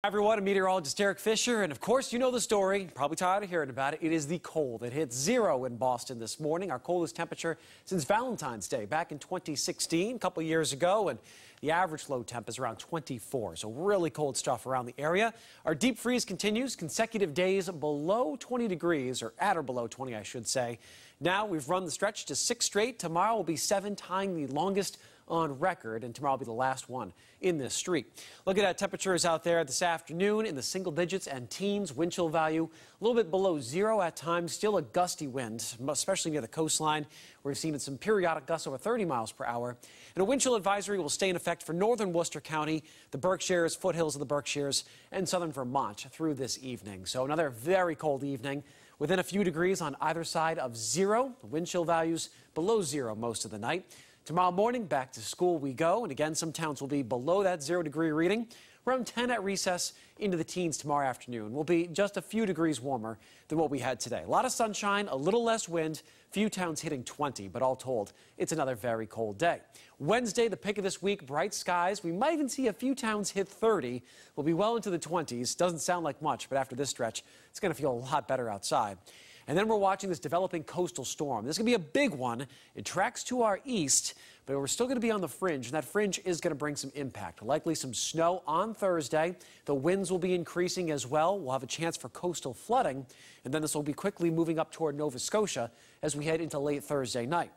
Hi everyone, I'm Meteorologist Eric Fisher, and of course you know the story, probably tired of hearing about it. It is the cold. It hit 0 in Boston this morning, our coldest temperature since Valentine's Day back in 2016, a couple years ago, and the average low temp is around 24, so really cold stuff around the area. Our deep freeze continues, consecutive days below 20 degrees, or at or below 20 I should say. Now we've run the stretch to 6 straight. Tomorrow will be 7, tying the longest on record, and tomorrow will be the last one in this streak. Looking at temperatures out there this afternoon in the single digits and teens, wind chill value a little bit below 0 at times, still a gusty wind, especially near the coastline, where we've seen some periodic gusts over 30 miles per hour. And a wind chill advisory will stay in effect for northern Worcester County, the Berkshires, foothills of the Berkshires, and southern Vermont through this evening. So another very cold evening, within a few degrees on either side of 0. The wind chill values below 0 most of the night. Tomorrow morning, back to school we go, and again, some towns will be below that 0-degree reading. Around 10 at recess, into the teens tomorrow afternoon. Will be just a few degrees warmer than what we had today. A lot of sunshine, a little less wind, few towns hitting 20, but all told, it's another very cold day. Wednesday, the pick of this week, bright skies. We might even see a few towns hit 30. We'll be well into the 20s. Doesn't sound like much, but after this stretch, it's going to feel a lot better outside. And then we're watching this developing coastal storm. This is going to be a big one. It tracks to our east, but we're still going to be on the fringe, and that fringe is going to bring some impact. Likely some snow on Thursday. The winds will be increasing as well. We'll have a chance for coastal flooding, and then this will be quickly moving up toward Nova Scotia as we head into late Thursday night.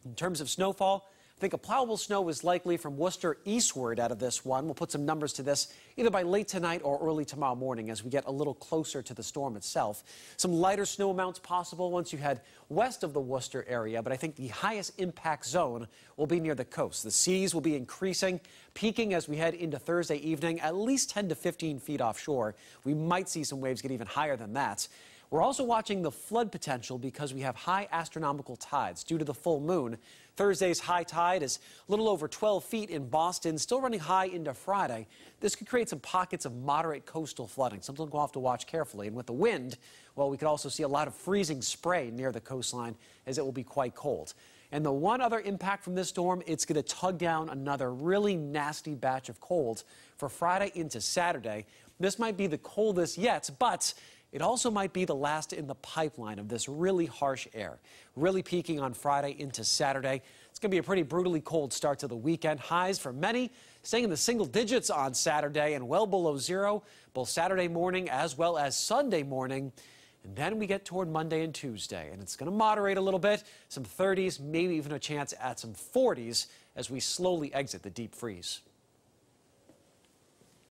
In terms of snowfall, I think a plowable snow is likely from Worcester eastward out of this one. We'll put some numbers to this either by late tonight or early tomorrow morning as we get a little closer to the storm itself. Some lighter snow amounts possible once you head west of the Worcester area, but I think the highest impact zone will be near the coast. The seas will be increasing, peaking as we head into Thursday evening, at least 10 to 15 feet offshore. We might see some waves get even higher than that. We're also watching the flood potential because we have high astronomical tides due to the full moon. Thursday's high tide is a little over 12 feet in Boston, still running high into Friday. This could create some pockets of moderate coastal flooding, something we'll have to watch carefully. And with the wind, well, we could also see a lot of freezing spray near the coastline as it will be quite cold. And the one other impact from this storm, it's going to tug down another really nasty batch of cold for Friday into Saturday. This might be the coldest yet, but it also might be the last in the pipeline of this really harsh air. Really peaking on Friday into Saturday. It's going to be a pretty brutally cold start to the weekend. Highs for many staying in the single digits on Saturday and well below 0, both Saturday morning as well as Sunday morning. And then we get toward Monday and Tuesday, and it's going to moderate a little bit. Some 30s, maybe even a chance at some 40s as we slowly exit the deep freeze.